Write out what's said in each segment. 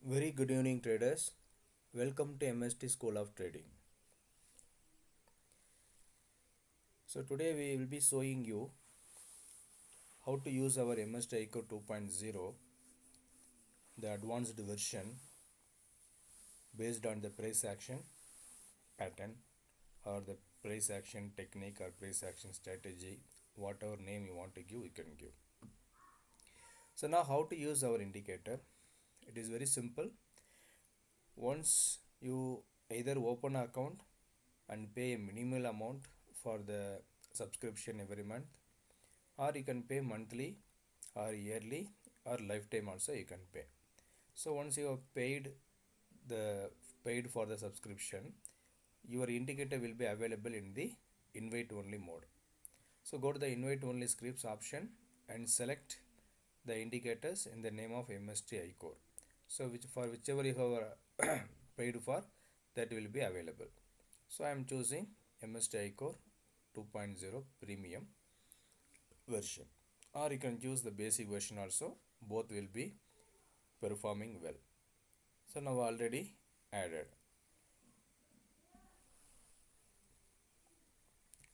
Very good evening, traders. Welcome to MST School of Trading. So today we will be showing you how to use our MST iCore 2.0, the advanced version based on the price action pattern or the price action technique or price action strategy, whatever name you want to give, you can give. So now how to use our indicator? It is very simple. Once you either open an account and pay a minimal amount for the subscription every month, or you can pay monthly or yearly or lifetime also you can pay. So once you have paid for the subscription, your indicator will be available in the invite only mode. So go to the invite only scripts option and select the indicators in the name of MST iCore. So whichever you have paid for, that will be available. So I am choosing MST iCore 2.0 premium version, or you can choose the basic version also. Both will be performing well. So now already added.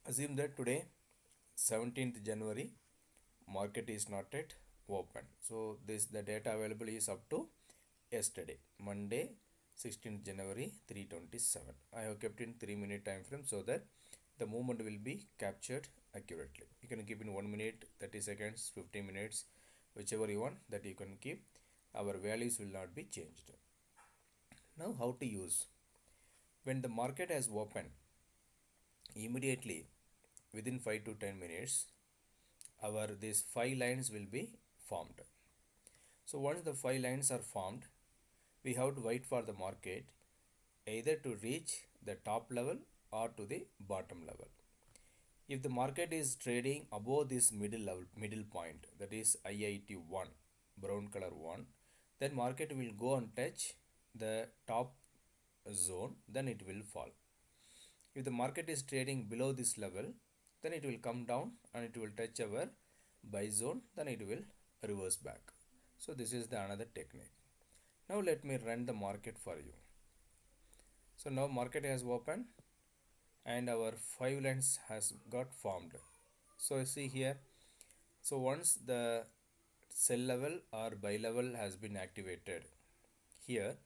Assume that today 17th January market is not yet open. So the data available is up to yesterday, Monday 16th January 3:27. I have kept in 3-minute time frame so that the movement will be captured accurately. You can keep in 1 minute, 30 seconds, 15 minutes, whichever you want, that you can keep. Our values will not be changed. Now how to use? When the market has opened, immediately within 5 to 10 minutes, these 5 lines will be formed. So once the 5 lines are formed, we have to wait for the market either to reach the top level or to the bottom level. If the market is trading above this middle point, that is IIT 1, brown color 1, then market will go and touch the top zone, then it will fall. If the market is trading below this level, then it will come down and it will touch our buy zone, then it will reverse back. So this is the another technique. Now let me run the market for you. So now market has opened and our 5 lines has got formed. So see here, so once the sell level or buy level has been activated, here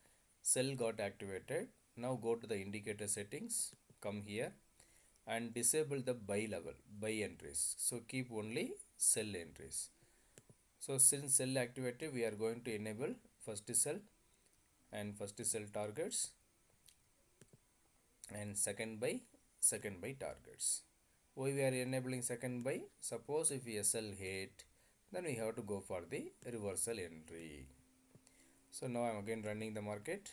sell got activated. Now go to the indicator settings, come here and disable the buy level, buy entries. So keep only sell entries. So since sell activated, we are going to enable first sell and first sell targets and second buy targets. Why we are enabling second buy? Suppose if we sell hit, then we have to go for the reversal entry. So now I am again running the market.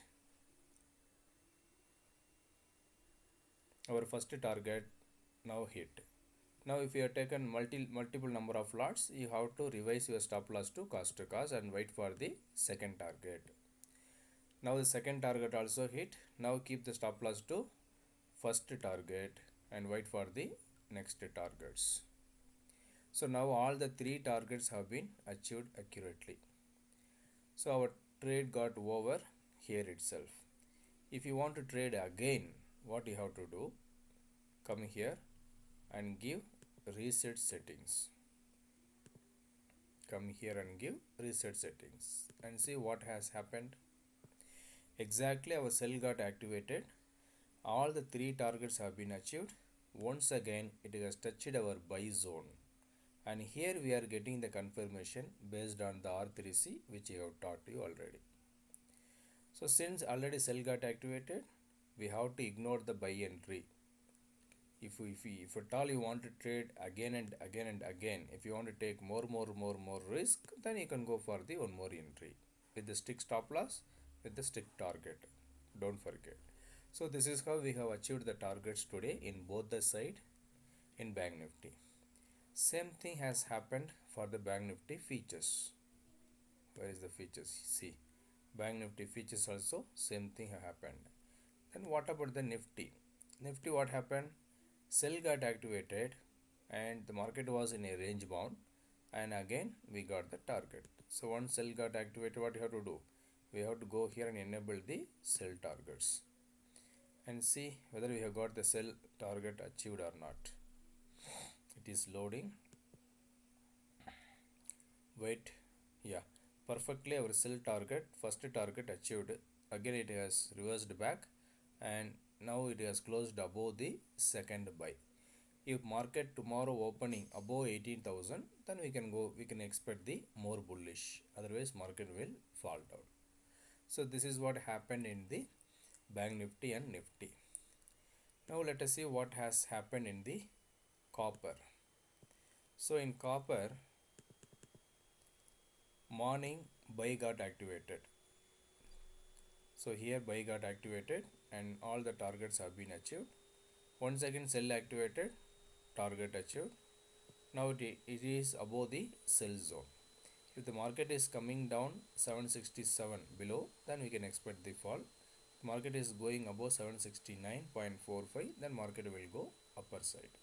Our first target now hit. Now if you have taken multiple number of lots, you have to revise your stop loss to cost to cost and wait for the second target. Now the second target also hit. Now keep the stop loss to first target and wait for the next targets. So now all the 3 targets have been achieved accurately. So our trade got over here itself. If you want to trade again, what you have to do? Come here and give reset settings. Come here and give reset settings and see what has happened. Exactly, our sell got activated. All the 3 targets have been achieved. Once again, it has touched our buy zone. And here we are getting the confirmation based on the R3C, which I have taught you already. So since already sell got activated, we have to ignore the buy entry. If at all you want to trade again and again and again, if you want to take more risk, then you can go for the one more entry with the strict stop loss, with the strict target. Don't forget. So this is how we have achieved the targets today in both the side in Bank Nifty. Same thing has happened for the Bank Nifty features. Where is the features? See, Bank Nifty features also same thing happened. Then what about the Nifty? Nifty, what happened? Sell got activated and the market was in a range bound, and again we got the target. So once sell got activated, what you have to do? we have to go here and enable the sell targets and see whether we have got the sell target achieved or not. It is loading. Wait. Yeah, perfectly our sell target, first target achieved. Again it has reversed back and now it has closed above the second buy. If market tomorrow opening above 18,000, then we can expect the more bullish, otherwise market will fall down. So this is what happened in the bank nifty and nifty. Now let us see what has happened in the copper. So in copper, morning buy got activated. So here buy got activated and all the targets have been achieved. Once again sell activated, target achieved. Now it is above the sell zone. If the market is coming down 767 below, then we can expect the fall. If market is going above 769.45, then market will go upper side.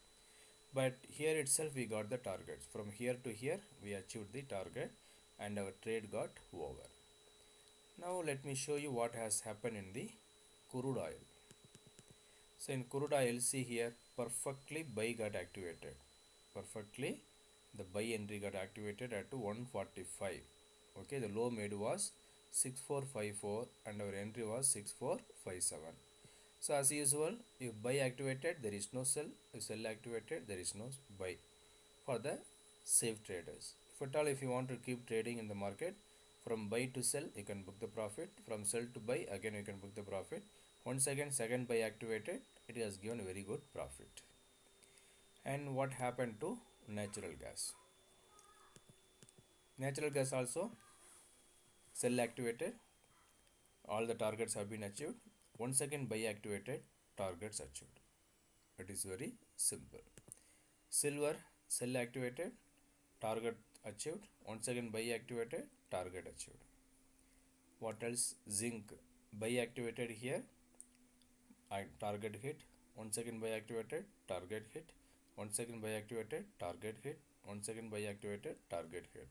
But here itself we got the targets. From here to here we achieved the target and our trade got over. Now let me show you what has happened in the crude oil. So in crude oil, see here, perfectly buy got activated. Perfectly the buy entry got activated at 145. Okay, the low made was 6454 and our entry was 6457. So as usual, if buy activated there is no sell, if sell activated there is no buy for the safe traders. If at all if you want to keep trading in the market, from buy to sell you can book the profit, from sell to buy again you can book the profit. Once again second buy activated, it has given a very good profit. And what happened to natural gas? Natural gas also sell activated, all the targets have been achieved. Once again buy activated, targets achieved. It is very simple. Silver sell activated, target achieved. Once again buy activated, target achieved. What else? Zinc buy activated here, target hit. Once again buy activated, target hit. Once again buy activated, target hit. Once again buy activated, target hit.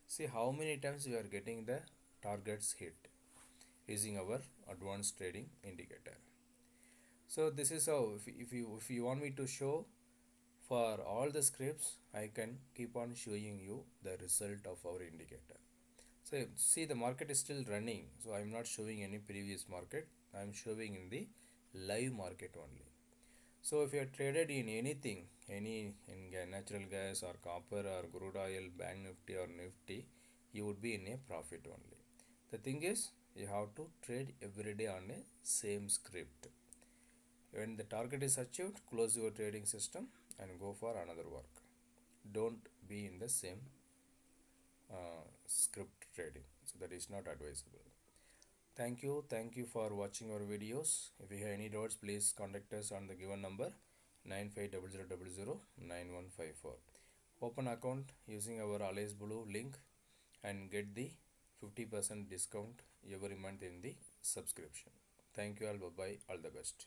See how many times we are getting the targets hit using our advanced trading indicator. So this is how, if you want me to show for all the scripts, I can keep on showing you the result of our indicator. So see the market is still running, so I am not showing any previous market, I am showing in the live market only. So if you are traded in anything, in natural gas or copper or crude oil, bank nifty or nifty, you would be in a profit only. The thing is, you have to trade every day on a same script. When the target is achieved, close your trading system and go for another work. Don't be in the same script trading. So that is not advisable. Thank you for watching our videos. If you have any doubts, please contact us on the given number 9500009154. Open account using our ALICEBLUE link and get the 50% discount every month in the subscription. Thank you all. Bye bye. All the best.